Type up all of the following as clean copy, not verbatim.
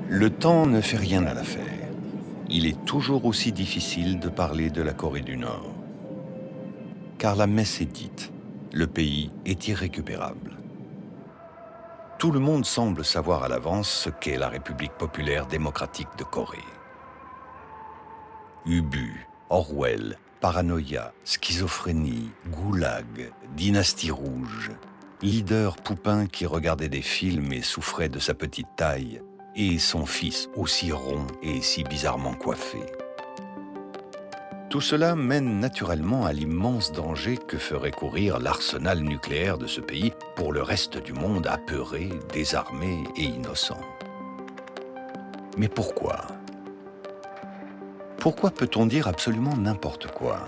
Le temps ne fait rien à l'affaire. Il est toujours aussi difficile de parler de la Corée du Nord. Car la messe est dite, le pays est irrécupérable. Tout le monde semble savoir à l'avance ce qu'est la République populaire démocratique de Corée. Ubu, Orwell, paranoïa, schizophrénie, goulag, dynastie rouge, leader poupin qui regardait des films et souffrait de sa petite taille, et son fils aussi rond et si bizarrement coiffé. Tout cela mène naturellement à l'immense danger que ferait courir l'arsenal nucléaire de ce pays pour le reste du monde apeuré, désarmé et innocent. Mais pourquoi ? Pourquoi peut-on dire absolument n'importe quoi ?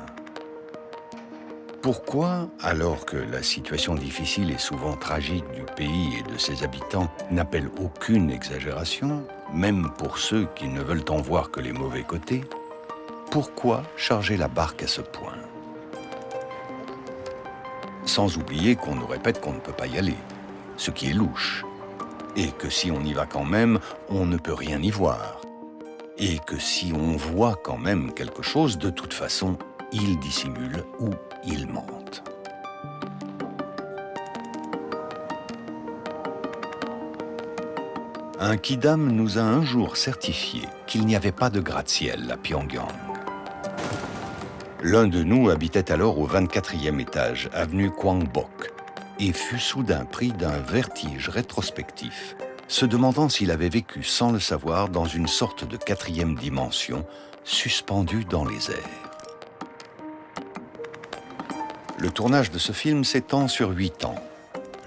Pourquoi, alors que la situation difficile et souvent tragique du pays et de ses habitants n'appelle aucune exagération, même pour ceux qui ne veulent en voir que les mauvais côtés, pourquoi charger la barque à ce point ? Sans oublier qu'on nous répète qu'on ne peut pas y aller, ce qui est louche, et que si on y va quand même, on ne peut rien y voir, et que si on voit quand même quelque chose, de toute façon, il dissimule ou il mente. Un Quidam nous a un jour certifié qu'il n'y avait pas de gratte-ciel à Pyongyang. L'un de nous habitait alors au 24e étage, avenue Kwangbok, et fut soudain pris d'un vertige rétrospectif, se demandant s'il avait vécu sans le savoir dans une sorte de 4e dimension, suspendue dans les airs. Le tournage de ce film s'étend sur 8 ans.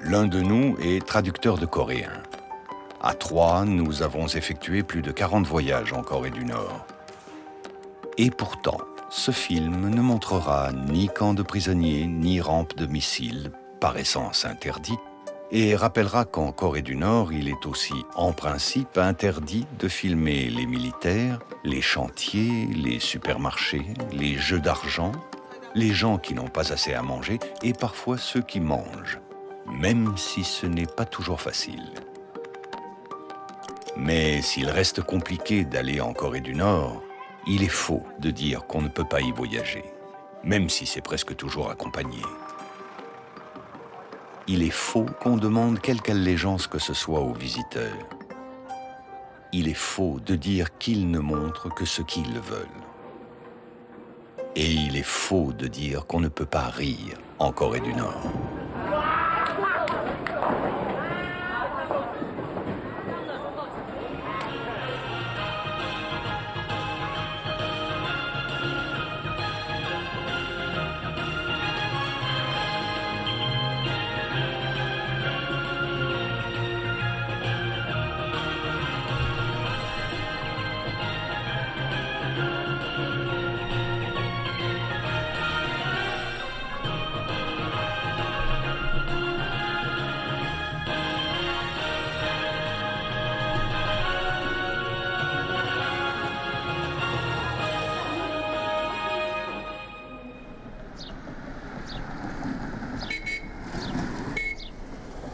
L'un de nous est traducteur de coréen. À 3, nous avons effectué plus de 40 voyages en Corée du Nord. Et pourtant, ce film ne montrera ni camp de prisonniers, ni rampe de missiles, par essence interdit, et rappellera qu'en Corée du Nord, il est aussi, en principe, interdit de filmer les militaires, les chantiers, les supermarchés, les jeux d'argent, les gens qui n'ont pas assez à manger et parfois ceux qui mangent, même si ce n'est pas toujours facile. Mais s'il reste compliqué d'aller en Corée du Nord, il est faux de dire qu'on ne peut pas y voyager, même si c'est presque toujours accompagné. Il est faux qu'on demande quelque allégeance que ce soit aux visiteurs. Il est faux de dire qu'ils ne montrent que ce qu'ils veulent. Et il est faux de dire qu'on ne peut pas rire en Corée du Nord.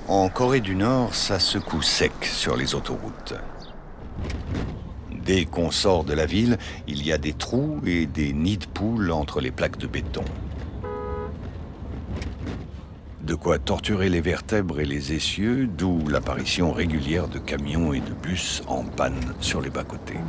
En Corée du Nord, ça secoue sec sur les autoroutes. Dès qu'on sort de la ville, il y a des trous et des nids de poules entre les plaques de béton. De quoi torturer les vertèbres et les essieux, d'où l'apparition régulière de camions et de bus en panne sur les bas-côtés.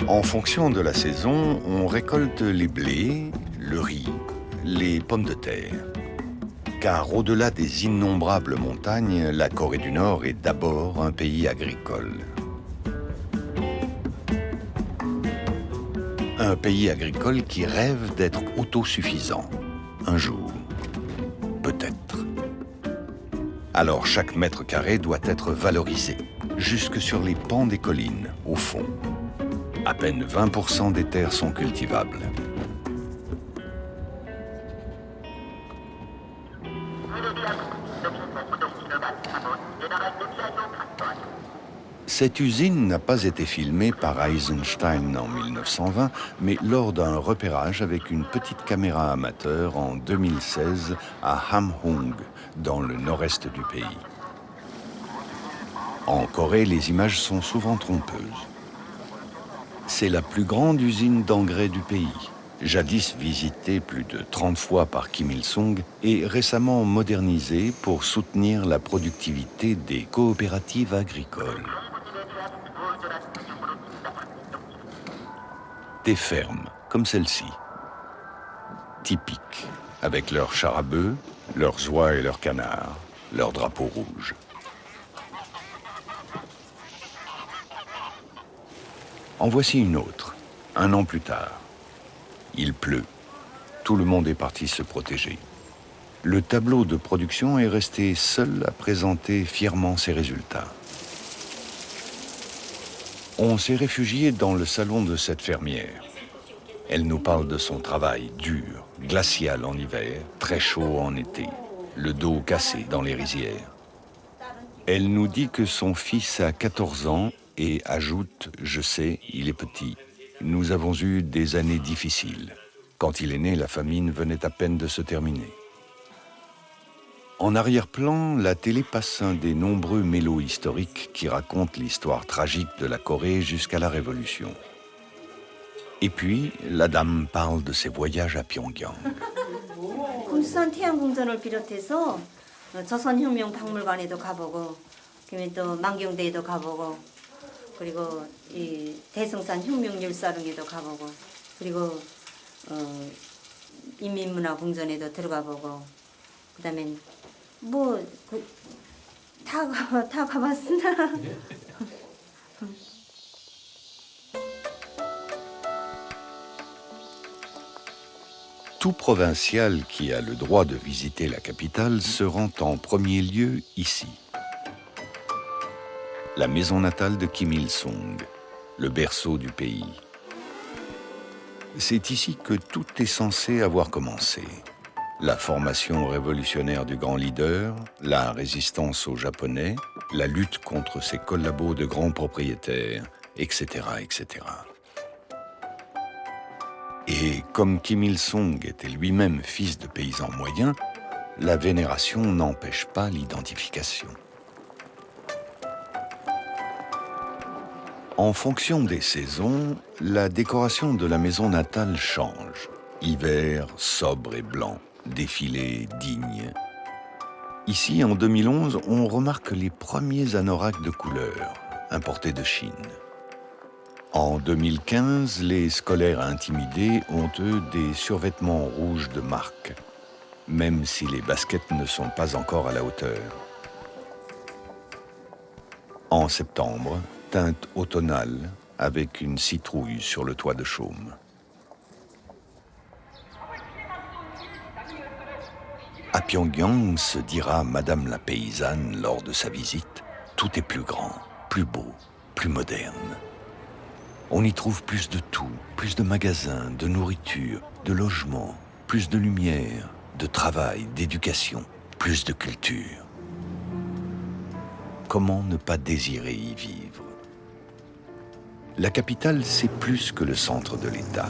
En fonction de la saison, on récolte les blés, le riz, les pommes de terre. Car au-delà des innombrables montagnes, la Corée du Nord est d'abord un pays agricole. Un pays agricole qui rêve d'être autosuffisant. Un jour. Peut-être. Alors chaque mètre carré doit être valorisé, jusque sur les pans des collines, au fond. À peine 20% des terres sont cultivables. Cette usine n'a pas été filmée par Eisenstein en 1920, mais lors d'un repérage avec une petite caméra amateur en 2016 à Hamhung, dans le nord-est du pays. En Corée, les images sont souvent trompeuses. C'est la plus grande usine d'engrais du pays, jadis visitée plus de 30 fois par Kim Il-sung et récemment modernisée pour soutenir la productivité des coopératives agricoles. Des fermes comme celle-ci, typiques, avec leurs chars à bœufs, leurs oies et leurs canards, leurs drapeaux rouges. En voici une autre, un an plus tard. Il pleut. Tout le monde est parti se protéger. Le tableau de production est resté seul à présenter fièrement ses résultats. On s'est réfugié dans le salon de cette fermière. Elle nous parle de son travail dur, glacial en hiver, très chaud en été, le dos cassé dans les rizières. Elle nous dit que son fils a 14 ans et ajoute « Je sais, il est petit. Nous avons eu des années difficiles. Quand il est né, la famine venait à peine de se terminer. » En arrière-plan, la télé passe un des nombreux mélos historiques qui racontent l'histoire tragique de la Corée jusqu'à la Révolution. Et puis, la dame parle de ses voyages à Pyongyang. 군산 태양궁전을 비롯해서 조선혁명 박물관에도 가보고, 그다음에 또 만경대에도 가보고, 그리고 이 대성산 혁명율사릉에도 가보고, 그리고 인민문화궁전에도 들어가 보고, 그다음에 다 가봤으나. Tout provincial qui a le droit de visiter la capitale se rend en premier lieu ici. La maison natale de Kim Il-sung, le berceau du pays. C'est ici que tout est censé avoir commencé. La formation révolutionnaire du grand leader, la résistance aux Japonais, la lutte contre ses collabos de grands propriétaires, etc., etc. Et comme Kim Il-sung était lui-même fils de paysans moyens, la vénération n'empêche pas l'identification. En fonction des saisons, la décoration de la maison natale change. Hiver, sobre et blanc, défilé digne. Ici, en 2011, on remarque les premiers anoraks de couleur, importés de Chine. En 2015, les scolaires intimidés ont, eux, des survêtements rouges de marque, même si les baskets ne sont pas encore à la hauteur. En septembre, teinte automnale, avec une citrouille sur le toit de chaume. À Pyongyang, se dira Madame la paysanne lors de sa visite, tout est plus grand, plus beau, plus moderne. On y trouve plus de tout, plus de magasins, de nourriture, de logements, plus de lumière, de travail, d'éducation, plus de culture. Comment ne pas désirer y vivre? La capitale, c'est plus que le centre de l'État,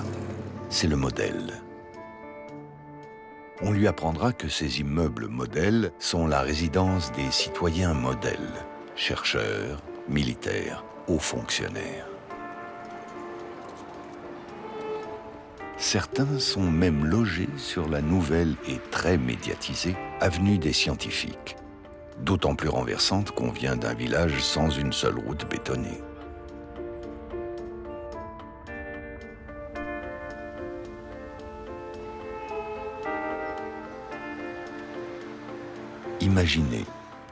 c'est le modèle. On lui apprendra que ces immeubles modèles sont la résidence des citoyens modèles, chercheurs, militaires, hauts fonctionnaires. Certains sont même logés sur la nouvelle et très médiatisée avenue des Scientifiques, d'autant plus renversante qu'on vient d'un village sans une seule route bétonnée. Imaginez,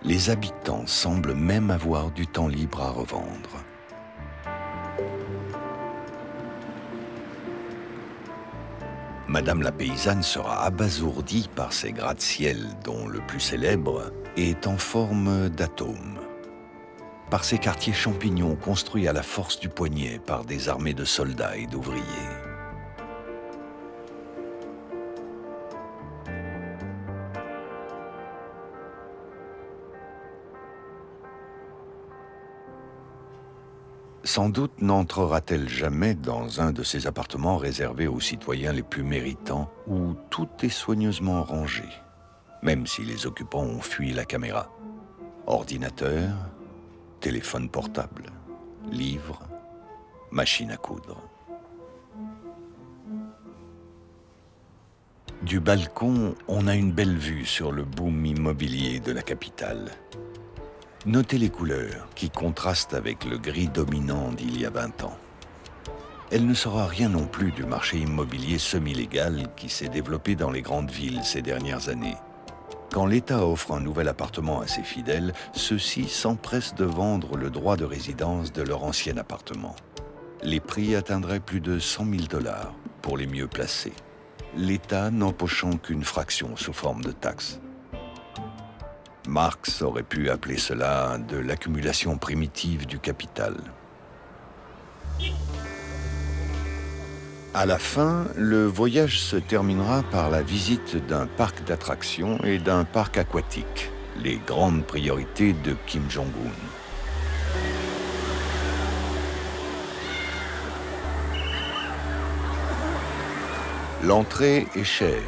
les habitants semblent même avoir du temps libre à revendre. Madame la paysanne sera abasourdie par ces gratte-ciel dont le plus célèbre est en forme d'atome. Par ces quartiers champignons construits à la force du poignet par des armées de soldats et d'ouvriers. Sans doute n'entrera-t-elle jamais dans un de ces appartements réservés aux citoyens les plus méritants, où tout est soigneusement rangé, même si les occupants ont fui la caméra. Ordinateur, téléphone portable, livres, machine à coudre. Du balcon, on a une belle vue sur le boom immobilier de la capitale. Notez les couleurs qui contrastent avec le gris dominant d'il y a 20 ans. Elle ne saura rien non plus du marché immobilier semi-légal qui s'est développé dans les grandes villes ces dernières années. Quand l'État offre un nouvel appartement à ses fidèles, ceux-ci s'empressent de vendre le droit de résidence de leur ancien appartement. Les prix atteindraient plus de 100 000 $ pour les mieux placés, l'État n'empochant qu'une fraction sous forme de taxes. Marx aurait pu appeler cela de l'accumulation primitive du capital. À la fin, le voyage se terminera par la visite d'un parc d'attractions et d'un parc aquatique, les grandes priorités de Kim Jong-un. L'entrée est chère,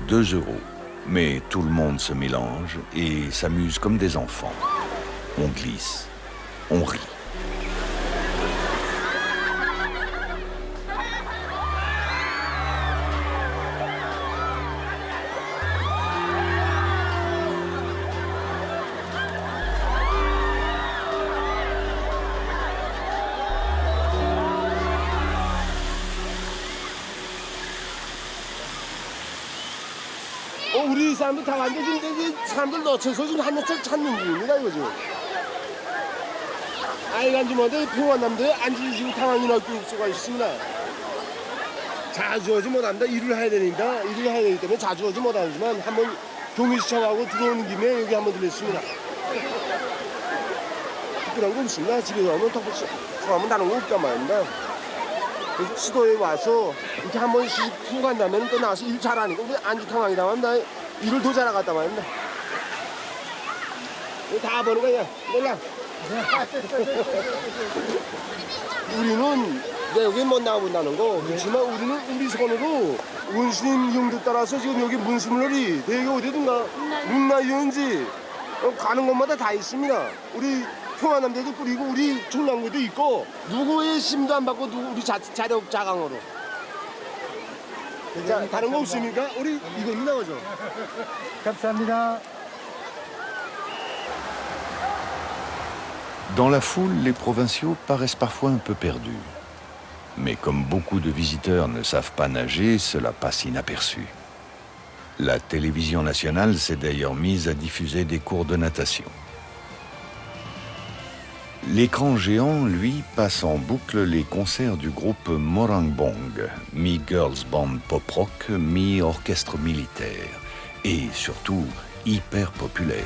2 €, mais tout le monde se mélange et s'amuse comme des enfants. On glisse, on rit. 우리 사람들 다 왔는데 지금 사람들 놓쳐서 지금 한 녀석 찾는 중입니다 이거 지금. 아이간지 뭐데 평안남도에 안지 지금 당황이나 교육소가 있습니다. 자주 오지 못합니다. 일을 해야 되니까 일을 해야 되기 때문에 자주 오지 못하지만 한번 동의 시청하고 들어오는 김에 여기 한번 들렸습니다. 특별한 거 없습니다. 집에 오면 통하면 다른 거 없단 말입니다. 그래서 시도에 와서 이렇게 한 번씩 후 간다면 또 나와서 일 잘하니까 우리 안주 당황이다 하면 나 일을 더 잘하겠다 말입니다. 다 보는 거야. 몰라. 우리는 여기 못 나가본다는 거 그렇지만 우리는 우리 손으로 원수님 용도 따라서 지금 여기 문수물놀이 대게 어디든가 문나이언지 가는 곳마다 다 있습니다. 우리 평안남도도 뿌리고 우리 충남도도 있고 누구의 심도 안 받고 우리 자력 자강으로. 자, 다른 거 없습니까? 우리 이겁니다, 그죠? 감사합니다. Dans la foule, les provinciaux paraissent parfois un peu perdus. Mais comme beaucoup de visiteurs ne savent pas nager, cela passe inaperçu. La télévision nationale s'est d'ailleurs mise à diffuser des cours de natation. L'écran géant, lui, passe en boucle les concerts du groupe Morangbong, mi-girls band pop-rock, mi-orchestre militaire, et surtout hyper populaire.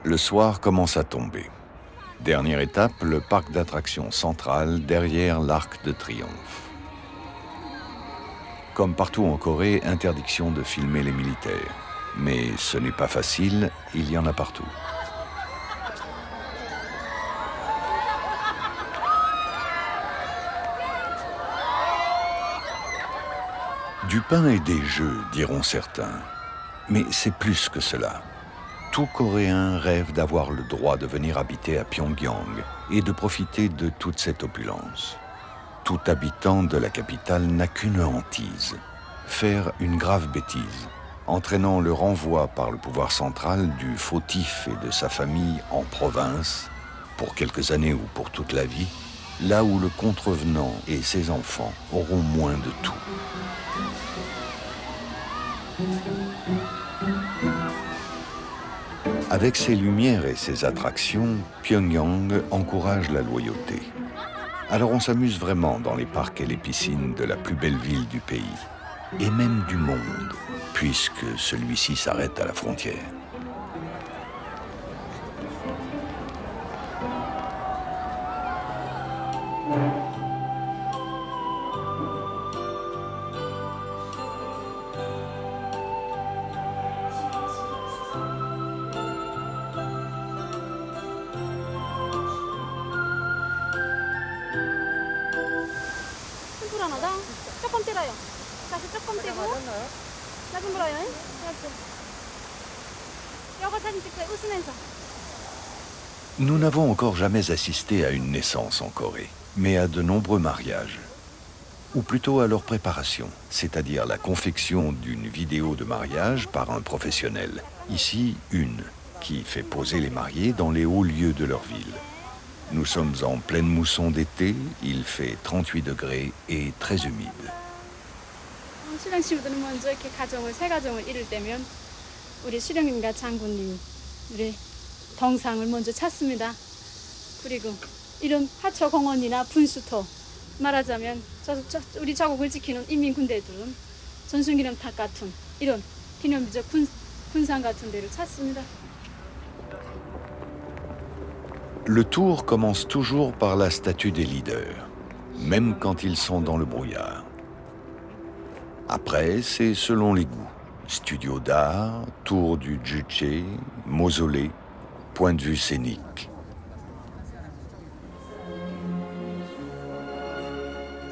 Le soir commence à tomber. Dernière étape, le parc d'attractions central derrière l'Arc de Triomphe. Comme partout en Corée, interdiction de filmer les militaires. Mais ce n'est pas facile, il y en a partout. Du pain et des jeux, diront certains. Mais c'est plus que cela. Tout Coréen rêve d'avoir le droit de venir habiter à Pyongyang et de profiter de toute cette opulence. Tout habitant de la capitale n'a qu'une hantise, faire une grave bêtise, entraînant le renvoi par le pouvoir central du fautif et de sa famille en province, pour quelques années ou pour toute la vie, là où le contrevenant et ses enfants auront moins de tout. Avec ses lumières et ses attractions, Pyongyang encourage la loyauté. Alors on s'amuse vraiment dans les parcs et les piscines de la plus belle ville du pays, et même du monde, puisque celui-ci s'arrête à la frontière. 불안하다. 조금 떼라요. 다시 조금 떼고. 나좀 불어요. 이렇게. 여거 사진 찍고요. 웃으면서. Nous n'avons encore jamais assisté à une naissance en Corée, mais à de nombreux mariages. Ou plutôt à leur préparation, c'est-à-dire la confection d'une vidéo de mariage par un professionnel. Ici, une, qui fait poser les mariés dans les hauts lieux de leur ville. Nous sommes en pleine mousson d'été, il fait 38 degrés et très humide. 수령 친구들은 먼저 이렇게 새 가정을 이룰 때면 우리 수령님과 장군님, 우리 덩상을 먼저 찾습니다. 그리고 이런 하초공원이나 분수토, 말하자면 우리 자국을 지키는 인민군대들은 전순기념탑 같은 이런 기념비적 군상 같은 데를 찾습니다. Le tour commence toujours par la statue des leaders, même quand ils sont dans le brouillard. Après, c'est selon les goûts. Studio d'art, tour du Juche, mausolée, point de vue scénique.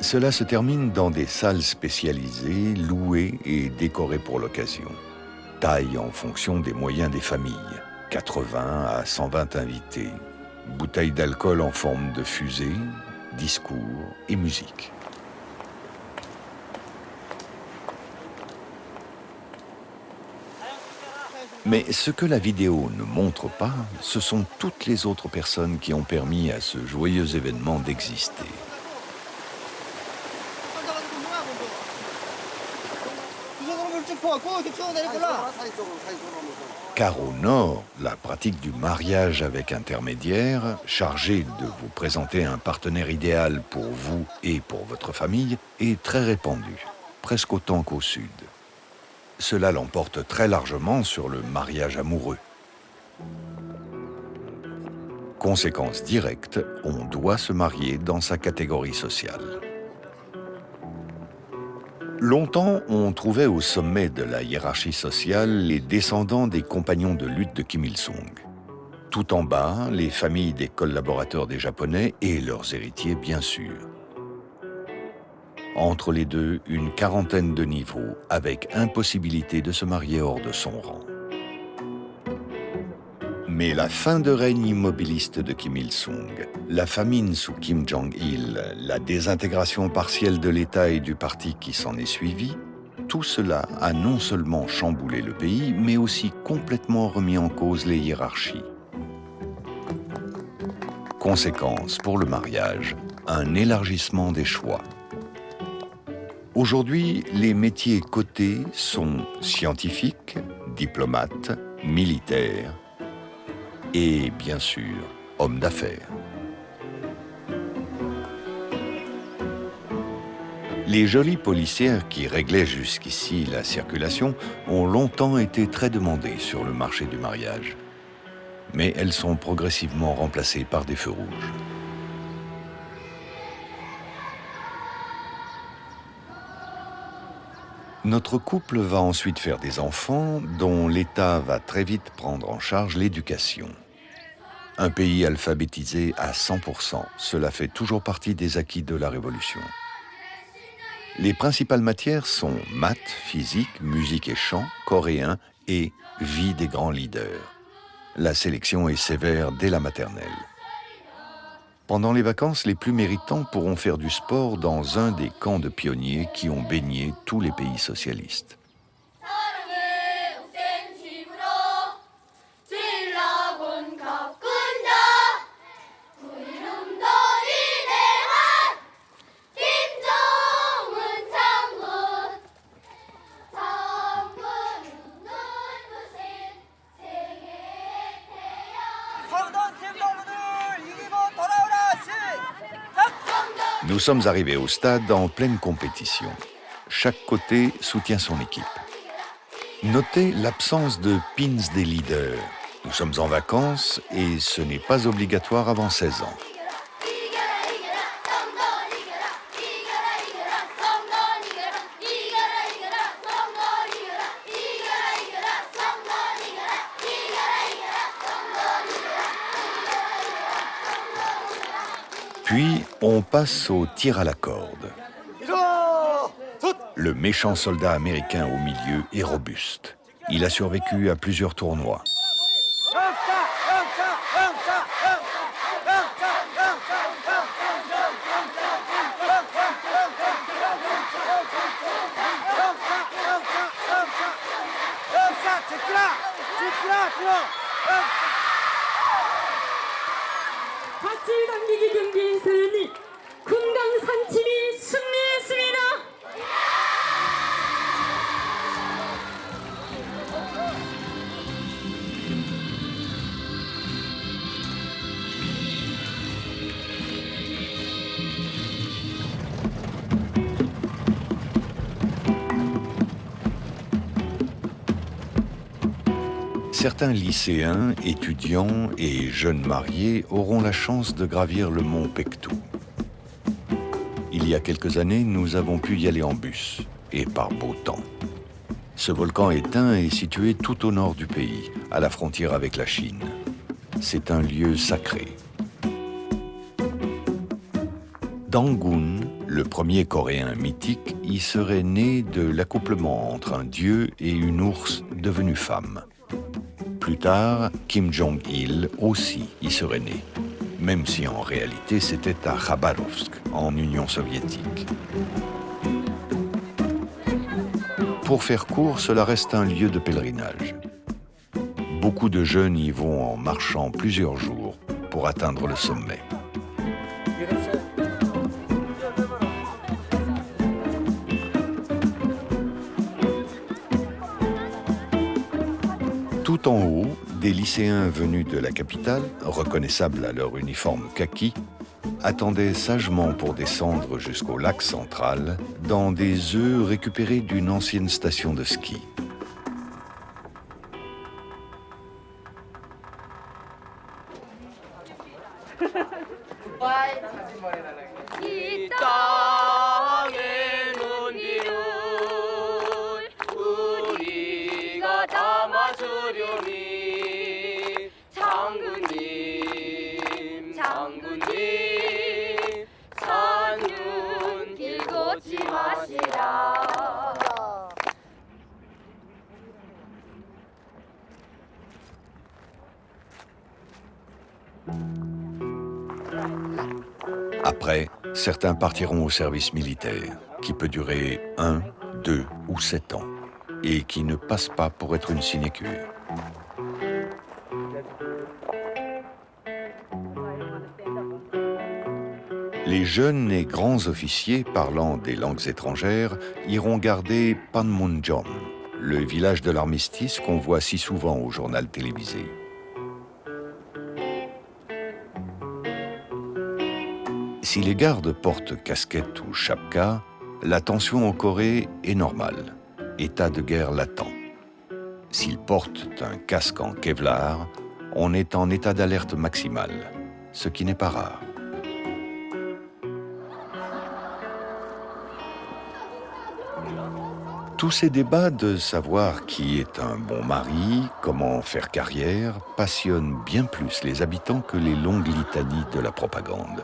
Cela se termine dans des salles spécialisées, louées et décorées pour l'occasion. Taille en fonction des moyens des familles, 80 à 120 invités, bouteilles d'alcool en forme de fusée, discours et musique. Mais ce que la vidéo ne montre pas, ce sont toutes les autres personnes qui ont permis à ce joyeux événement d'exister. Car au nord, la pratique du mariage avec intermédiaire, chargé de vous présenter un partenaire idéal pour vous et pour votre famille, est très répandue, presque autant qu'au sud. Cela l'emporte très largement sur le mariage amoureux. Conséquence directe, on doit se marier dans sa catégorie sociale. Longtemps, on trouvait au sommet de la hiérarchie sociale les descendants des compagnons de lutte de Kim Il-sung. Tout en bas, les familles des collaborateurs des Japonais et leurs héritiers, bien sûr. Entre les deux, une quarantaine de niveaux, avec impossibilité de se marier hors de son rang. Mais la fin de règne immobiliste de Kim Il-sung, la famine sous Kim Jong-il, la désintégration partielle de l'État et du parti qui s'en est suivie, tout cela a non seulement chamboulé le pays, mais aussi complètement remis en cause les hiérarchies. Conséquence pour le mariage, un élargissement des choix. Aujourd'hui, les métiers cotés sont scientifiques, diplomates, militaires et, bien sûr, hommes d'affaires. Les jolies policières qui réglaient jusqu'ici la circulation ont longtemps été très demandées sur le marché du mariage. Mais elles sont progressivement remplacées par des feux rouges. Notre couple va ensuite faire des enfants dont l'État va très vite prendre en charge l'éducation. Un pays alphabétisé à 100%, cela fait toujours partie des acquis de la Révolution. Les principales matières sont maths, physique, musique et chant, coréen et vie des grands leaders. La sélection est sévère dès la maternelle. Pendant les vacances, les plus méritants pourront faire du sport dans un des camps de pionniers qui ont baigné tous les pays socialistes. Nous sommes arrivés au stade en pleine compétition. Chaque côté soutient son équipe. Notez l'absence de pins des leaders. Nous sommes en vacances et ce n'est pas obligatoire avant 16 ans. Puis, on passe au tir à la corde. Le méchant soldat américain au milieu est robuste. Il a survécu à plusieurs tournois. 밧줄 당기기 경기에서는 금강산팀이 승리했습니다. Certains lycéens, étudiants et jeunes mariés auront la chance de gravir le mont Pektu. Il y a quelques années, nous avons pu y aller en bus, et par beau temps. Ce volcan éteint est situé tout au nord du pays, à la frontière avec la Chine. C'est un lieu sacré. Dangun, le premier Coréen mythique, y serait né de l'accouplement entre un dieu et une ours devenue femme. Plus tard, Kim Jong-il aussi y serait né, même si en réalité c'était à Khabarovsk, en Union soviétique. Pour faire court, cela reste un lieu de pèlerinage. Beaucoup de jeunes y vont en marchant plusieurs jours pour atteindre le sommet. Tout en haut, des lycéens venus de la capitale, reconnaissables à leur uniforme kaki, attendaient sagement pour descendre jusqu'au lac central dans des œufs récupérés d'une ancienne station de ski. Après, certains partiront au service militaire, qui peut durer 1, 2 ou 7 ans, et qui ne passe pas pour être une sinécure. Les jeunes et grands officiers parlant des langues étrangères iront garder Panmunjom, le village de l'armistice qu'on voit si souvent au journal télévisé. Si les gardes portent casquette ou chapka, la tension en Corée est normale, état de guerre latent. S'ils portent un casque en Kevlar, on est en état d'alerte maximale, ce qui n'est pas rare. Tous ces débats de savoir qui est un bon mari, comment faire carrière, passionnent bien plus les habitants que les longues litanies de la propagande.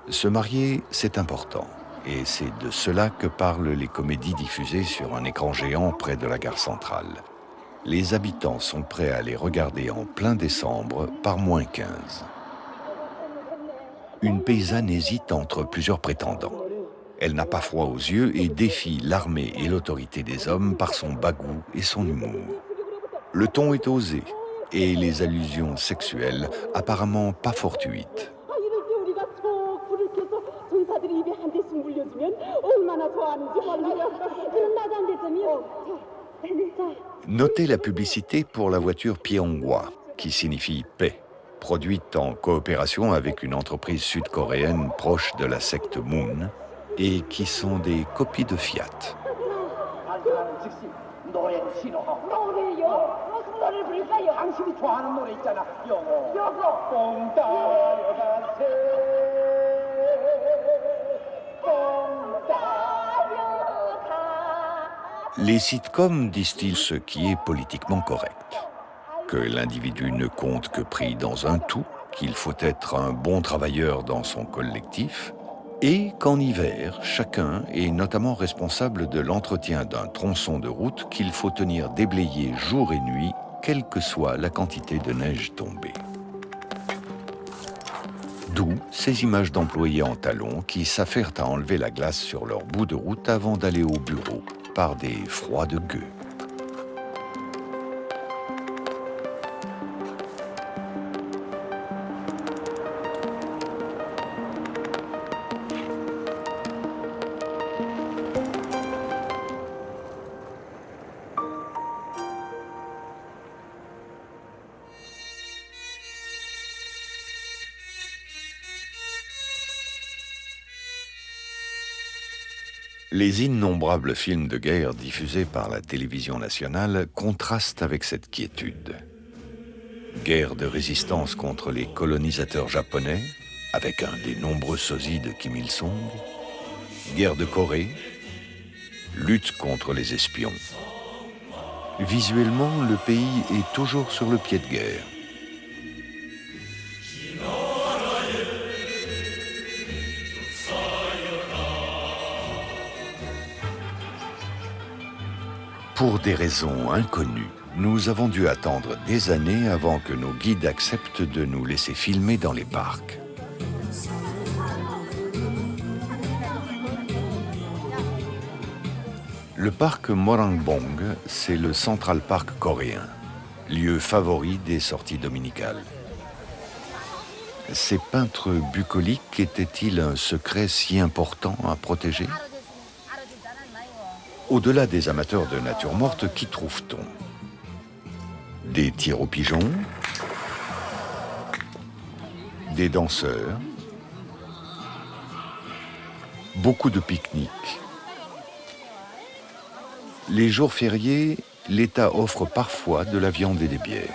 Se marier, c'est important, et c'est de cela que parlent les comédies diffusées sur un écran géant près de la gare centrale. Les habitants sont prêts à les regarder en plein décembre par -15. une paysanne hésite entre plusieurs prétendants. Elle n'a pas froid aux yeux et défie l'armée et l'autorité des hommes par son bagout et son humour. Le ton est osé et les allusions sexuelles apparemment pas fortuites. Notez la publicité pour la voiture Pyeongwa, qui signifie paix, produite en coopération avec une entreprise sud-coréenne proche de la secte Moon et qui sont des copies de Fiat. Les sitcoms disent-ils ce qui est politiquement correct. Que l'individu ne compte que pris dans un tout, qu'il faut être un bon travailleur dans son collectif, et qu'en hiver, chacun est notamment responsable de l'entretien d'un tronçon de route qu'il faut tenir déblayé jour et nuit, quelle que soit la quantité de neige tombée. D'où ces images d'employés en talons qui s'affairent à enlever la glace sur leur bout de route avant d'aller au bureau, par des froids de gueux. Les innombrables films de guerre diffusés par la télévision nationale contrastent avec cette quiétude. Guerre de résistance contre les colonisateurs japonais, avec un des nombreux sosies de Kim Il-sung. Guerre de Corée, lutte contre les espions. Visuellement, le pays est toujours sur le pied de guerre. Pour des raisons inconnues, nous avons dû attendre des années avant que nos guides acceptent de nous laisser filmer dans les parcs. Le parc Morangbong, c'est le Central Park coréen, lieu favori des sorties dominicales. Ces peintres bucoliques étaient-ils un secret si important à protéger ? Au-delà des amateurs de nature morte, qui trouve-t-on? Des tirs aux pigeons, des danseurs, beaucoup de pique-niques. Les jours fériés, l'État offre parfois de la viande et des bières.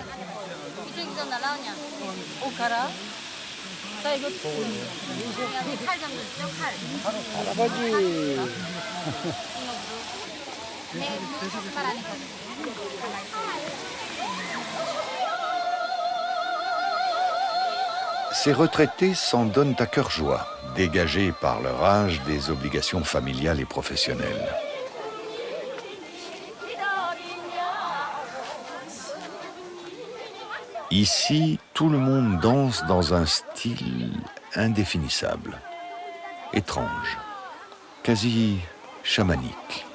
Ces retraités s'en donnent à cœur joie, dégagés par leur âge des obligations familiales et professionnelles. Ici, tout le monde danse dans un style indéfinissable, étrange, quasi chamanique.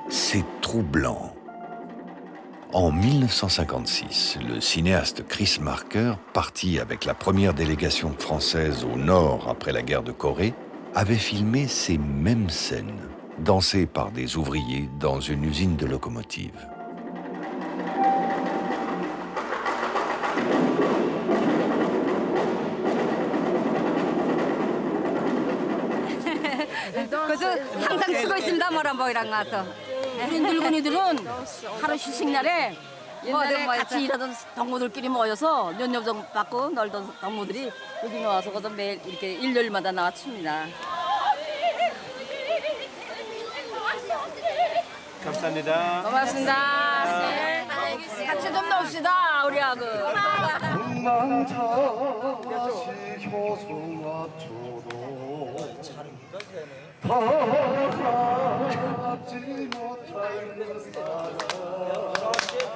C'est troublant. En 1956, le cinéaste Chris Marker, parti avec la première délégation française au nord après la guerre de Corée, avait filmé ces mêmes scènes, dansées par des ouvriers dans une usine de locomotives. 항상 쓰고 있습니다. 모란봉이랑 나서. 우리 늙은이들은 하루 휴식 날에 옛날에 같이 일하던 동무들끼리 모여서 연료좀 받고 놀던 동무들이 여기 나와서 매일 이렇게 일요일마다 나와 춥니다. 감사합니다. 고맙습니다. 같이 좀 놉시다. 와 우리 아그.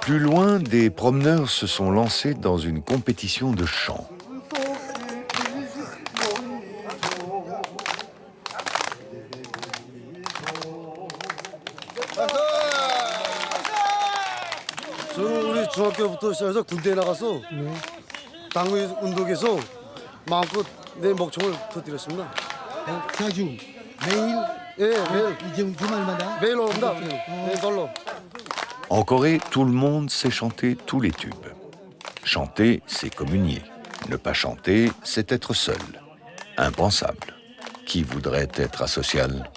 Plus loin, des promeneurs se sont lancés dans une compétition de chant. 저는 우리 중학교부터 시작해서 군대에 나가서 당구 운동에서 마음껏 내 목청을 터뜨렸습니다. 자주 매일 예, 매일 이제 주말마다 매일 옵니다. 네, 걸로. En Corée, tout le monde sait chanter tous les tubes. Chanter, c'est communier. Ne pas chanter, c'est être seul. Impensable. Qui voudrait être asocial?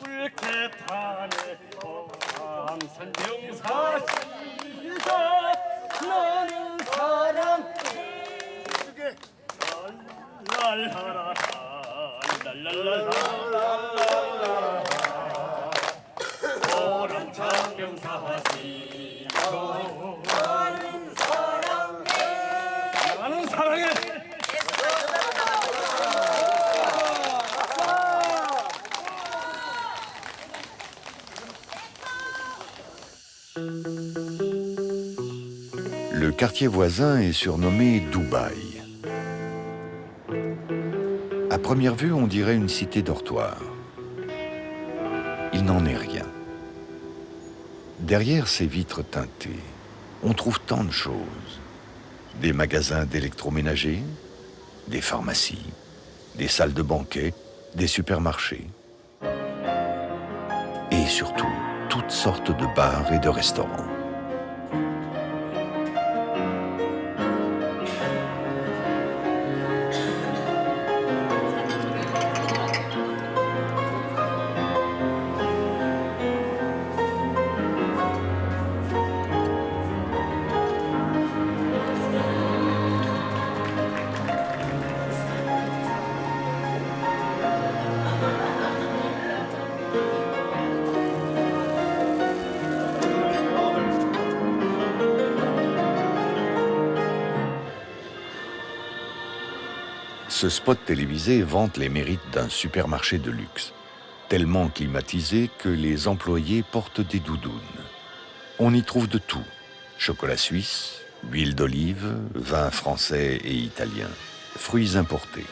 Le quartier voisin est surnommé Dubaï. À première vue, on dirait une cité dortoir. Il n'en est rien. Derrière ces vitres teintées, on trouve tant de choses. Des magasins d'électroménager, des pharmacies, des salles de banquet, des supermarchés. Et surtout, toutes sortes de bars et de restaurants. Ce spot télévisé vante les mérites d'un supermarché de luxe, tellement climatisé que les employés portent des doudounes. On y trouve de tout, chocolat suisse, huile d'olive, vin français et italien, fruits importés.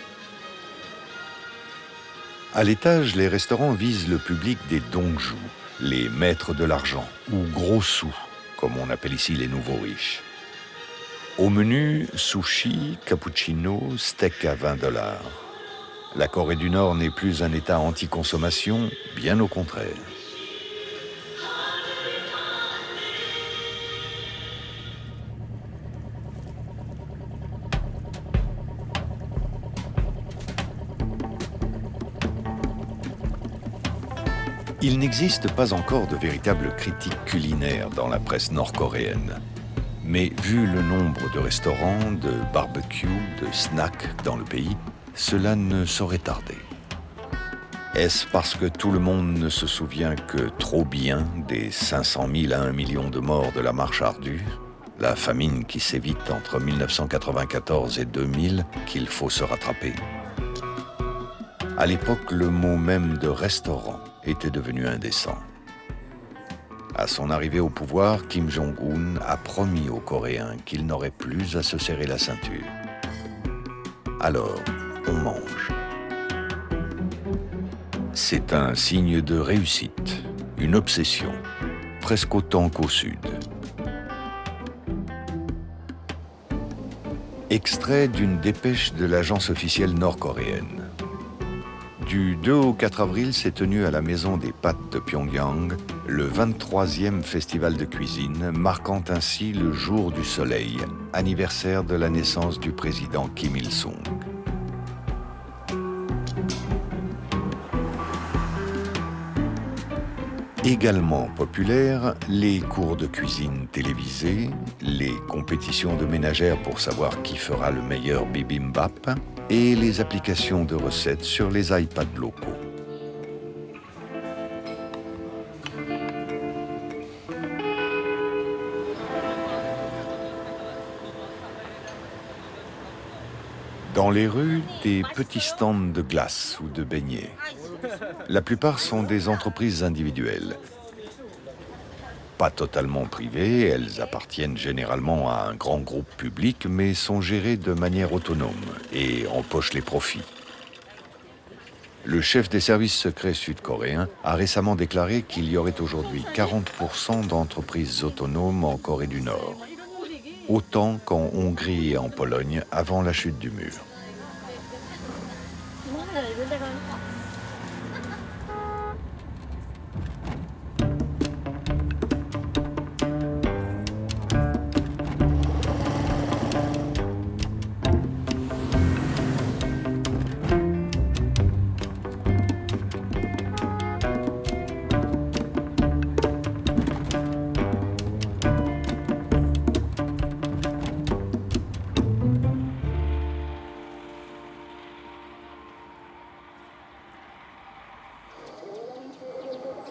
À l'étage, les restaurants visent le public des dongjus, les maîtres de l'argent, ou gros sous, comme on appelle ici les nouveaux riches. Au menu, sushi, cappuccino, steak à $20. La Corée du Nord n'est plus un État anti-consommation, bien au contraire. Il n'existe pas encore de véritable critique culinaire dans la presse nord-coréenne. Mais vu le nombre de restaurants, de barbecues, de snacks dans le pays, cela ne saurait tarder. Est-ce parce que tout le monde ne se souvient que trop bien des 500 000 à 1 million de morts de la marche ardue, la famine qui sévit entre 1994 et 2000, qu'il faut se rattraper? À l'époque, le mot même de restaurant était devenu indécent. À son arrivée au pouvoir, Kim Jong-un a promis aux Coréens qu'ils n'auraient plus à se serrer la ceinture. Alors, on mange. C'est un signe de réussite, une obsession, presque autant qu'au Sud. Extrait d'une dépêche de l'agence officielle nord-coréenne. Du 2 au 4 avril s'est tenu à la Maison des Pâtes de Pyongyang le 23e festival de cuisine, marquant ainsi le jour du soleil, anniversaire de la naissance du président Kim Il-sung. Également populaires, les cours de cuisine télévisés, les compétitions de ménagères pour savoir qui fera le meilleur bibimbap et les applications de recettes sur les iPads locaux. Dans les rues, des petits stands de glace ou de beignets. La plupart sont des entreprises individuelles. Pas totalement privées, elles appartiennent généralement à un grand groupe public, mais sont gérées de manière autonome et empochent les profits. Le chef des services secrets sud-coréens a récemment déclaré qu'il y aurait aujourd'hui 40% d'entreprises autonomes en Corée du Nord, autant qu'en Hongrie et en Pologne avant la chute du mur.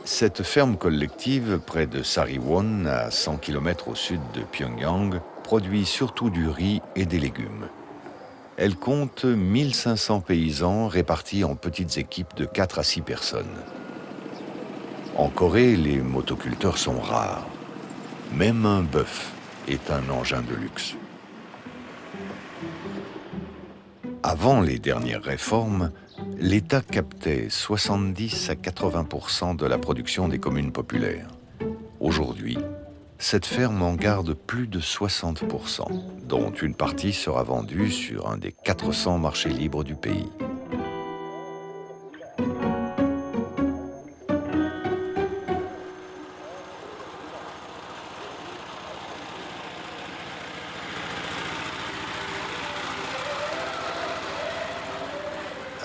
Cette ferme collective, près de Sariwon, à 100 km au sud de Pyongyang, produit surtout du riz et des légumes. Elle compte 1500 paysans répartis en petites équipes de 4 à 6 personnes. En Corée, les motoculteurs sont rares. Même un bœuf est un engin de luxe. Avant les dernières réformes, l'État captait 70 à 80% de la production des communes populaires. Aujourd'hui, cette ferme en garde plus de 60%, dont une partie sera vendue sur un des 400 marchés libres du pays.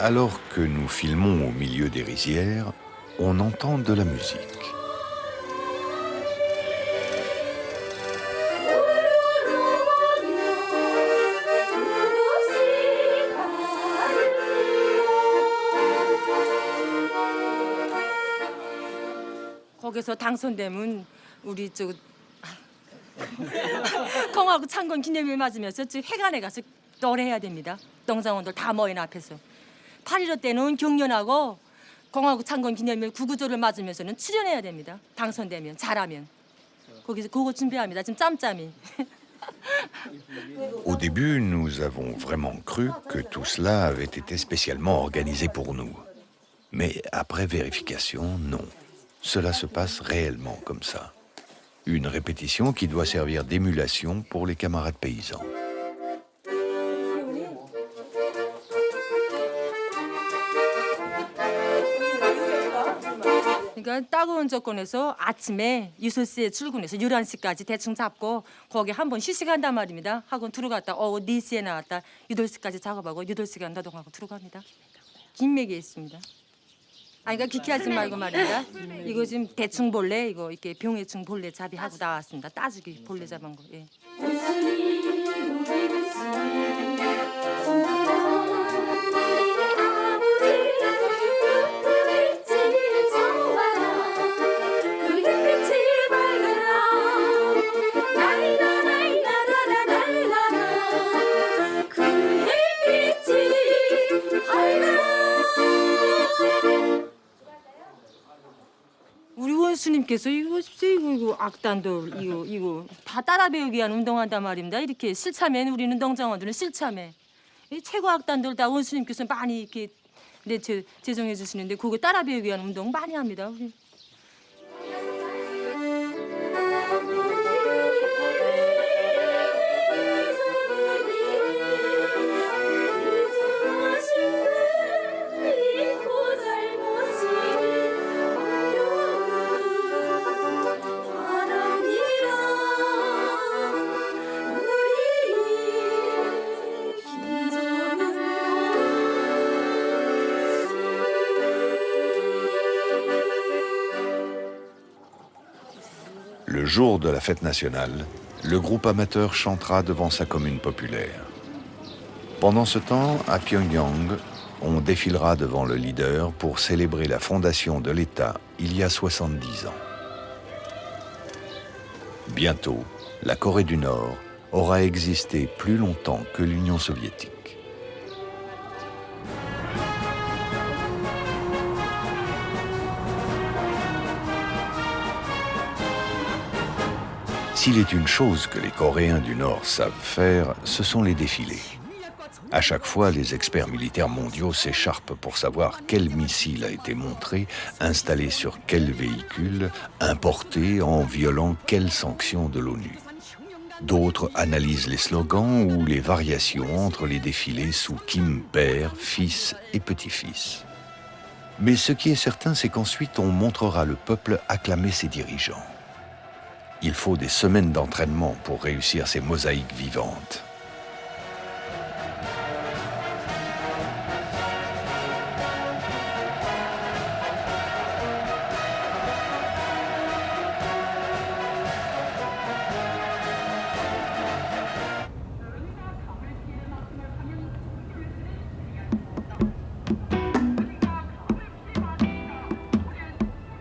Alors que nous filmons au milieu des rizières, on entend de la musique. 거기서 당선되면 우리 저 공화국 창건 기념일 맞으면서 저 회관에 가서 노래해야 됩니다. 동상원들 다 모인 앞에서. 8.15 때는 경련하고 공화국 창건 기념일 구구절을 맞으면서는 출연해야 됩니다. 당선되면 잘하면. 거기서 그거 준비합니다. 지금 짬짬이. Au début, nous avons vraiment cru que tout cela avait été spécialement organisé pour nous. Mais après vérification, non. Cela se passe réellement comme ça. Une répétition qui doit servir d'émulation pour les camarades paysans. 그러니까 따가운 조건에서 아침에 6시에 출근해서 11시까지 대충 잡고 거기 한 번 휴식한단 말입니다. 학원 들어갔다 4시에 나왔다 8시까지 작업하고 8시간 노동하고 들어갑니다. 긴맥이 있습니다. 아니 그러니까 기키하지 말고 말입니다. 이거 지금 대충 볼래 이거 이렇게 병해충 볼래 잡이하고 나왔습니다. 따주기 볼래 잡은 거. 예. 우리 원수님께서 이거 악단돌 이거 다 따라 배우기 위한 운동한단 말입니다. 이렇게 실참에 우리는 농장원들은 실참에 이 최고 악단돌 다 원수님께서 많이 이렇게 제정해 주시는데 그거 따라 배우기 위한 운동 많이 합니다. 우리. Le jour de la fête nationale, le groupe amateur chantera devant sa commune populaire. Pendant ce temps, à Pyongyang, on défilera devant le leader pour célébrer la fondation de l'État il y a 70 ans. Bientôt, la Corée du Nord aura existé plus longtemps que l'Union soviétique. S'il est une chose que les Coréens du Nord savent faire, ce sont les défilés. À chaque fois, les experts militaires mondiaux s'écharpent pour savoir quel missile a été montré, installé sur quel véhicule, importé en violant quelle sanction de l'ONU. D'autres analysent les slogans ou les variations entre les défilés sous Kim père, fils et petit-fils. Mais ce qui est certain, c'est qu'ensuite on montrera le peuple acclamer ses dirigeants. Il faut des semaines d'entraînement pour réussir ces mosaïques vivantes.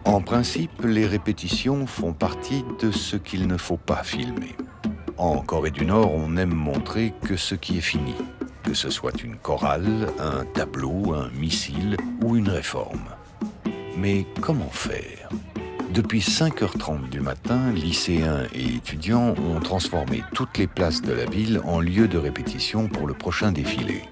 En principe, les répétitions font partie de ce qu'il ne faut pas filmer. En Corée du Nord, on aime montrer que ce qui est fini, que ce soit une chorale, un tableau, un missile ou une réforme. Mais comment faire ? Depuis 5h30 du matin, lycéens et étudiants ont transformé toutes les places de la ville en lieu de répétition pour le prochain défilé.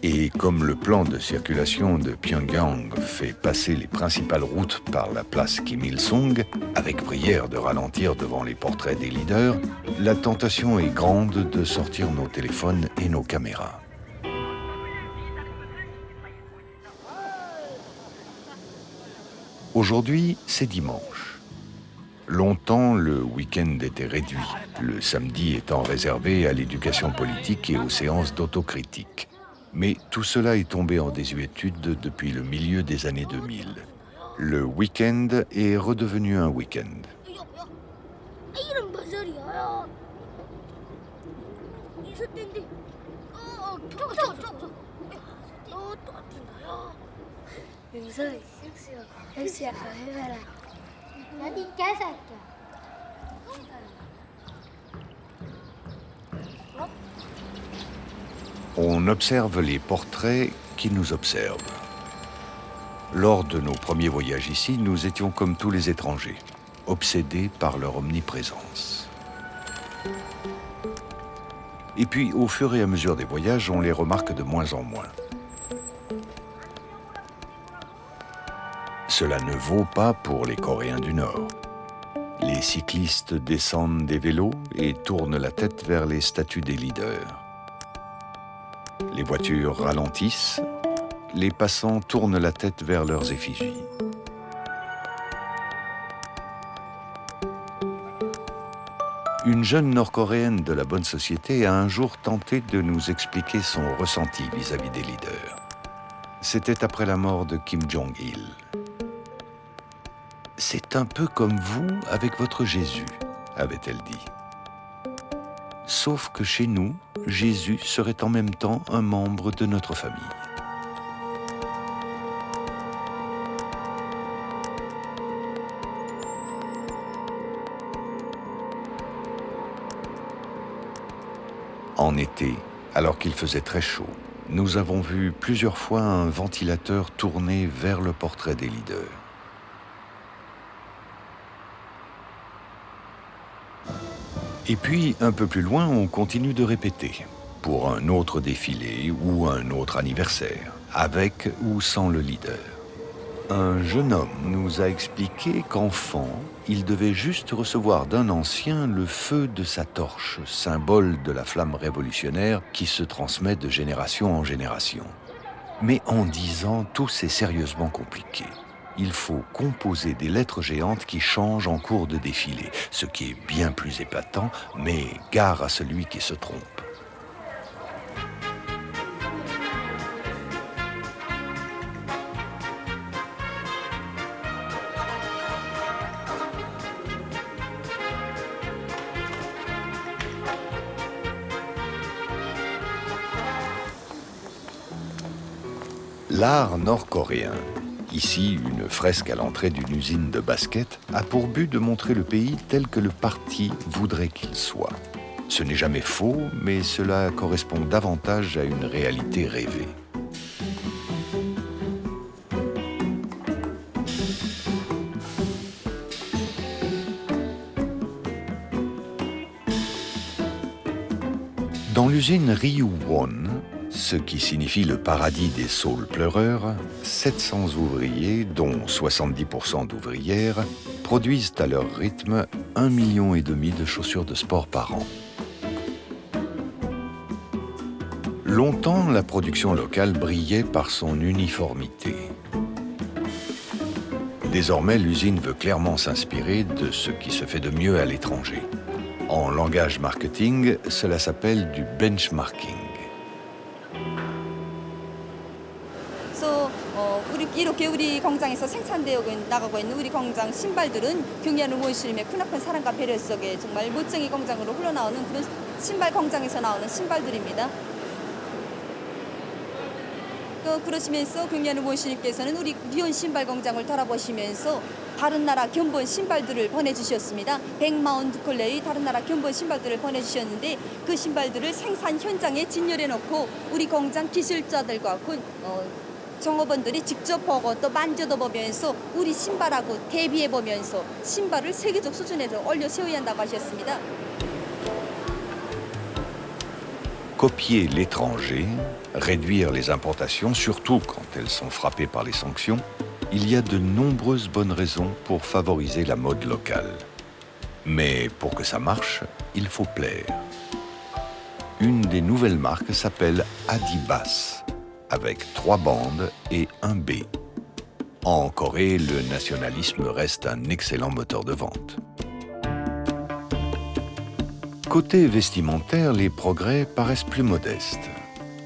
Et comme le plan de circulation de Pyongyang fait passer les principales routes par la place Kim Il-sung, avec prière de ralentir devant les portraits des leaders, la tentation est grande de sortir nos téléphones et nos caméras. Aujourd'hui, c'est dimanche. Longtemps, le week-end était réduit, le samedi étant réservé à l'éducation politique et aux séances d'autocritique. Mais tout cela est tombé en désuétude depuis le milieu des années 2000. Le week-end est redevenu un week-end. On observe les portraits qui nous observent. Lors de nos premiers voyages ici, nous étions comme tous les étrangers, obsédés par leur omniprésence. Et puis, au fur et à mesure des voyages, on les remarque de moins en moins. Cela ne vaut pas pour les Coréens du Nord. Les cyclistes descendent des vélos et tournent la tête vers les statues des leaders. Les voitures ralentissent, les passants tournent la tête vers leurs effigies. Une jeune Nord-Coréenne de la bonne société a un jour tenté de nous expliquer son ressenti vis-à-vis des leaders. C'était après la mort de Kim Jong-il. « C'est un peu comme vous avec votre Jésus », avait-elle dit. Sauf que chez nous, Jésus serait en même temps un membre de notre famille. En été, alors qu'il faisait très chaud, nous avons vu plusieurs fois un ventilateur tourné vers le portrait des leaders. Et puis, un peu plus loin, on continue de répéter, pour un autre défilé ou un autre anniversaire, avec ou sans le leader. Un jeune homme nous a expliqué qu'enfant, il devait juste recevoir d'un ancien le feu de sa torche, symbole de la flamme révolutionnaire qui se transmet de génération en génération. Mais en 10 ans, tout s'est sérieusement compliqué. Il faut composer des lettres géantes qui changent en cours de défilé, ce qui est bien plus épatant, mais gare à celui qui se trompe. L'art nord-coréen, ici une fresque à l'entrée d'une usine de basket, a pour but de montrer le pays tel que le parti voudrait qu'il soit. Ce n'est jamais faux, mais cela correspond davantage à une réalité rêvée. Dans l'usine Ryuwon, ce qui signifie le paradis des saules pleureurs, 700 ouvriers, dont 70% d'ouvrières, produisent à leur rythme 1,5 million de chaussures de sport par an. Longtemps, la production locale brillait par son uniformité. Désormais, l'usine veut clairement s'inspirer de ce qui se fait de mieux à l'étranger. En langage marketing, cela s'appelle du benchmarking. 이렇게 우리 공장에서 생산되어 나가고 있는 우리 공장 신발들은 경리하는 원시림의 크나큰 사랑과 배려 속에 정말 멋쟁이 공장으로 흘러나오는 그런 신발 공장에서 나오는 신발들입니다. 또 그러시면서 경리하는 원시님께서는 우리 리온 신발 공장을 돌아보시면서 다른 나라 견본 신발들을 보내주셨습니다. 100마운드 컬레의 다른 나라 견본 신발들을 보내주셨는데 그 신발들을 생산 현장에 진열해 놓고 우리 공장 기술자들과 종업원들이 직접 보고 또 만져도 보면서 우리 신발하고 대비해 보면서 신발을 세계적 수준에서 올려 세워야 한다고 하셨습니다. Copier l'étranger, réduire les importations, surtout quand elles sont frappées par les sanctions, il y a de nombreuses bonnes raisons pour favoriser la mode locale. Mais pour que ça marche, il faut plaire. Une des nouvelles marques s'appelle Adibas, avec 3 bandes et un B. En Corée, le nationalisme reste un excellent moteur de vente. Côté vestimentaire, les progrès paraissent plus modestes.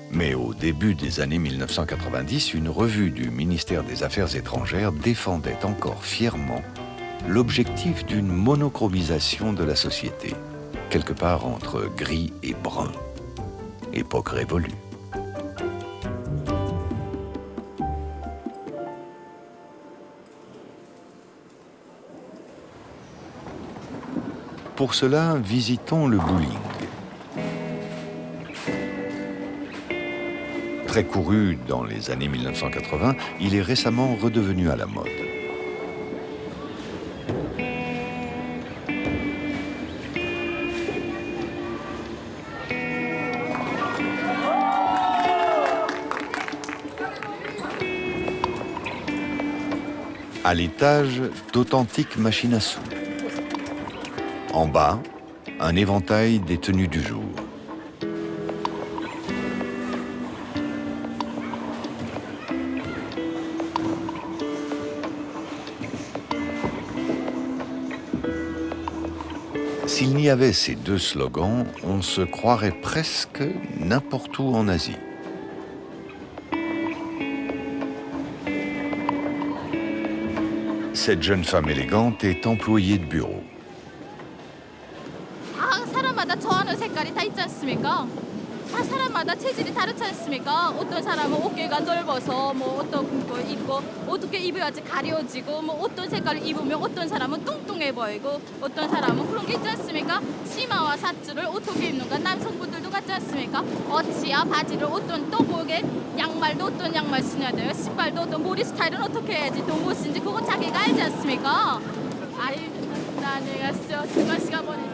Mais au début des années 1990, une revue du ministère des Affaires étrangères défendait encore fièrement l'objectif d'une monochromisation de la société, quelque part entre gris et brun. Époque révolue. Pour cela, visitons le bowling. Très couru dans les années 1980, il est récemment redevenu à la mode. À l'étage, d'authentiques machines à sous. En bas, un éventail des tenues du jour. S'il n'y avait ces 2 slogans, on se croirait presque n'importe où en Asie. Cette jeune femme élégante est employée de bureau. 사람마다 좋아하는 색깔이 다 있지 않습니까? 다 사람마다 체질이 다르지 않습니까? 어떤 사람은 어깨가 넓어서 뭐 어떤 거 입고 어떻게 입어야지 가려지고 뭐 어떤 색깔을 입으면 어떤 사람은 뚱뚱해 보이고 어떤 사람은 그런 게 있지 않습니까? 치마와 삿줄을 어떻게 입는가 남성분들도 같지 않습니까? 어치야 바지를 어떤 또 목에 양말도 어떤 양말 신어야 돼요? 신발도 어떤 머리 스타일은 어떻게 해야지 더 멋진지 그거 자기가 알지 않습니까? 아이 나중에 갔어 그만 시간 보냈어.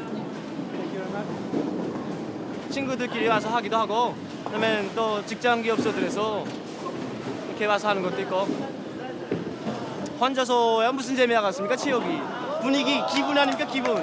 친구들끼리 와서 하기도 하고 그다음에 또 직장 기업소들에서 이렇게 와서 하는 것도 있고 혼자서야 무슨 재미가 같습니까? 체육이 분위기 기분 아닙니까 기분.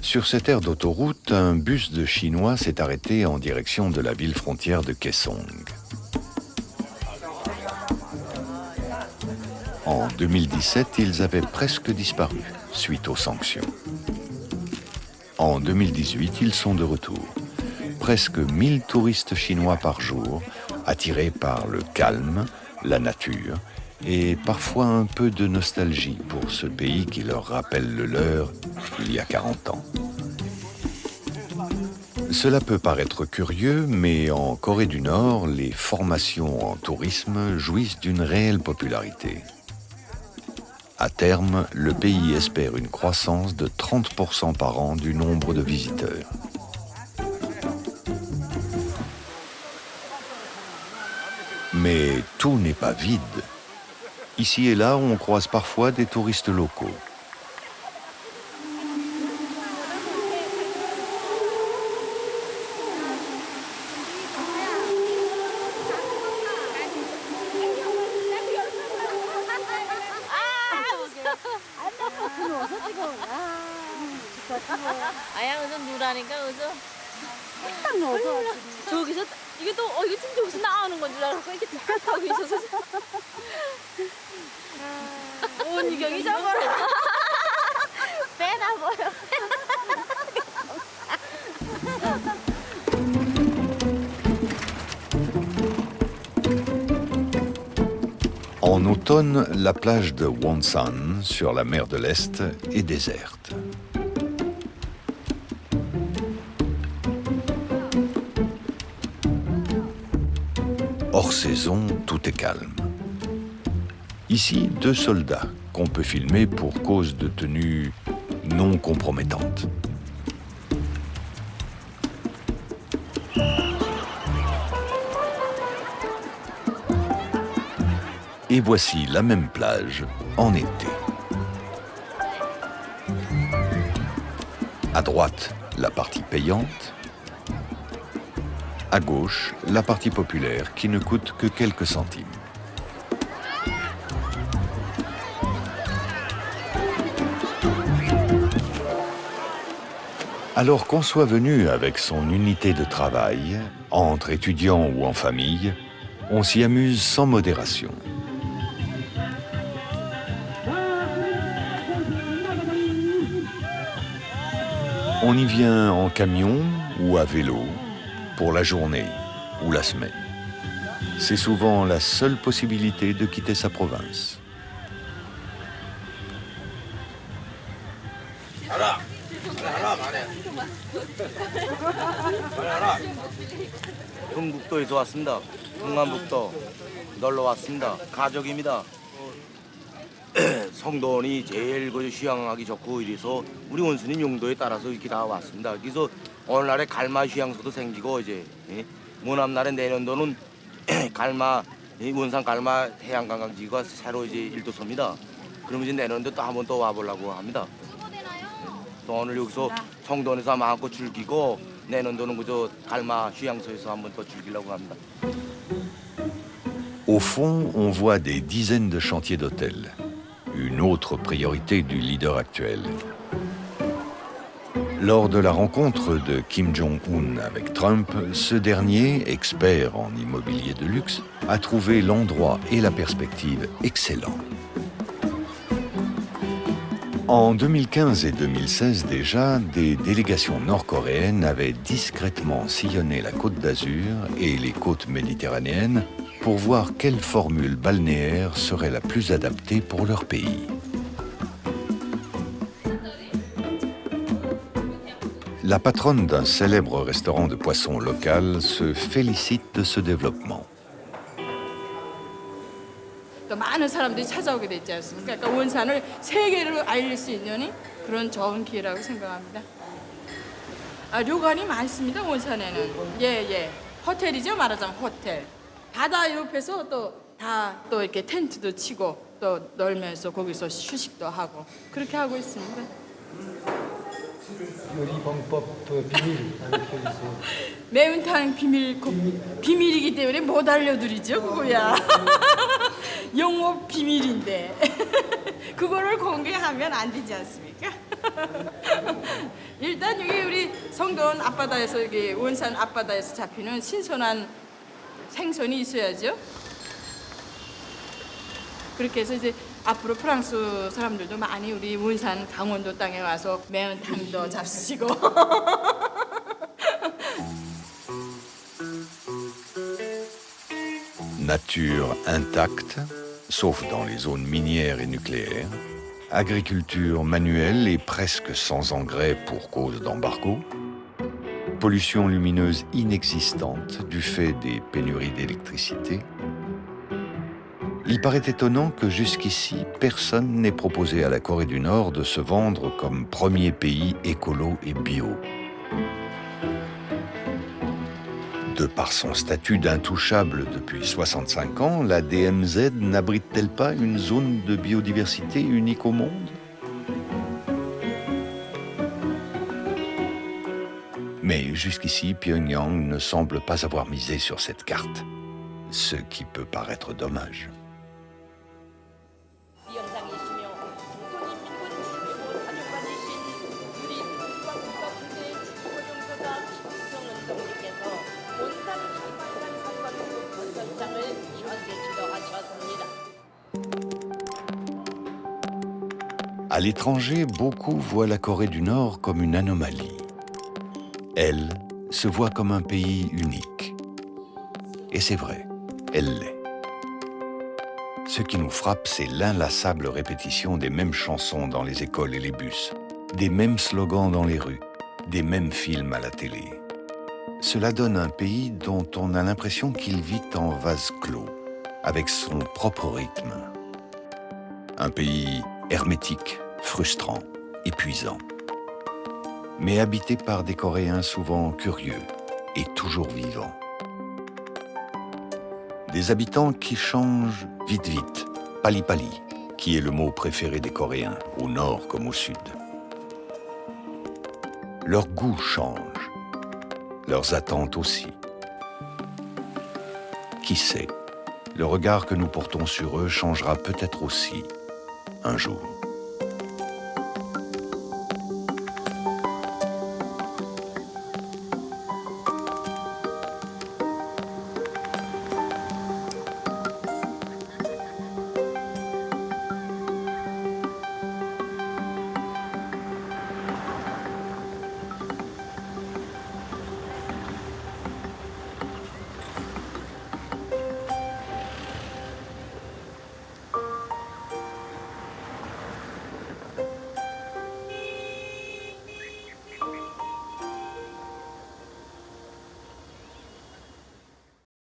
Sur cette aire d'autoroute, un bus de Chinois s'est arrêté en direction de la ville frontière de Kaesong. En 2017, ils avaient presque disparu suite aux sanctions. En 2018, ils sont de retour. Presque 1000 touristes chinois par jour, attirés par le calme, la nature et parfois un peu de nostalgie pour ce pays qui leur rappelle le leur il y a 40 ans. Cela peut paraître curieux, mais en Corée du Nord, les formations en tourisme jouissent d'une réelle popularité. À terme, le pays espère une croissance de 30% par an du nombre de visiteurs. Mais tout n'est pas vide. Ici et là, on croise parfois des touristes locaux. 아야 우선 누라니까 우선 딱 넣어서 저기서 이게 또 이게 지금 저기서 나오는 건 줄 알고 이렇게 딱 하고 있어서 온유경이 저거를 빼다 보여. En automne, la plage de Wonsan, sur la mer de l'Est, est déserte. Hors saison, tout est calme. Ici, 2 soldats qu'on peut filmer pour cause de tenue non compromettante. Et voici la même plage en été. À droite, la partie payante. À gauche, la partie populaire qui ne coûte que quelques centimes. Alors qu'on soit venu avec son unité de travail, entre étudiants ou en famille, on s'y amuse sans modération. On y vient en camion ou à vélo, pour la journée ou la semaine. C'est souvent la seule possibilité de quitter sa province. 경북도에서 왔습니다. 동남북도 놀러 왔습니다. 가족입니다. 성도원이 제일 휴양하기 좋고 이래서 우리 원수님 용도에 따라서 이렇게 다 왔습니다. 그래서 오늘날에 갈마 휴양소도 생기고 이제 모남날에 내년도는 갈마 원산 갈마 해양관광지가 새로 이제 일도섭니다. 그러면 이제 내년도 또 한번 또 와보려고 합니다. 또 오늘 여기서 성도원에서 마음껏 즐기고 내년도는 그저 갈마 휴양소에서 한번 또 즐기려고 합니다. Au fond, on voit des dizaines de chantiers d'hôtels. Une autre priorité du leader actuel. Lors de la rencontre de Kim Jong-un avec Trump, ce dernier, expert en immobilier de luxe, a trouvé l'endroit et la perspective excellents. En 2015 et 2016 déjà, des délégations nord-coréennes avaient discrètement sillonné la Côte d'Azur et les côtes méditerranéennes pour voir quelle formule balnéaire serait la plus adaptée pour leur pays. La patronne d'un célèbre restaurant de poissons local se félicite de ce développement. 또 많은 사람들이 찾아오게 됐지 않습니까? 그러니까 원산을 세계로 알릴 수 있는 그런 좋은 기회라고 생각합니다.旅館이 많습니다. 원산에는. 예. 호텔이죠. 말하자면 호텔. 바다 옆에서 또 이렇게 텐트도 치고 또 놀면서 거기서 휴식도 하고 그렇게 하고 있습니다. 요리 방법 비밀 알려주세요. 매운탕 비밀이기 때문에 못 알려드리죠. 그거야. 영업 비밀인데 그거를 공개하면 안 되지 않습니까? 일단 여기 우리 성도원 앞바다에서 여기 원산 앞바다에서 잡히는 신선한 생선이 있어야죠. 그렇게 해서 이제 앞으로 프랑스 사람들도 많이 우리 원산 강원도 땅에 와서 매운탕도 잡수시고. Nature intacte, sauf dans les zones minières et nucléaires, agriculture manuelle et presque sans engrais pour cause d'embargo, pollution lumineuse inexistante du fait des pénuries d'électricité. Il paraît étonnant que jusqu'ici, personne n'ait proposé à la Corée du Nord de se vendre comme premier pays écolo et bio. De par son statut d'intouchable depuis 65 ans, la DMZ n'abrite-t-elle pas une zone de biodiversité unique au monde? Mais jusqu'ici, Pyongyang ne semble pas avoir misé sur cette carte, ce qui peut paraître dommage. À l'étranger, beaucoup voient la Corée du Nord comme une anomalie. Elle se voit comme un pays unique. Et c'est vrai, elle l'est. Ce qui nous frappe, c'est l'inlassable répétition des mêmes chansons dans les écoles et les bus, des mêmes slogans dans les rues, des mêmes films à la télé. Cela donne un pays dont on a l'impression qu'il vit en vase clos, avec son propre rythme. Un pays hermétique, frustrant, épuisant, mais habité par des Coréens souvent curieux et toujours vivants. Des habitants qui changent vite, pali-pali, qui est le mot préféré des Coréens, au nord comme au sud. Leurs goûts changent, leurs attentes aussi. Qui sait, le regard que nous portons sur eux changera peut-être aussi un jour.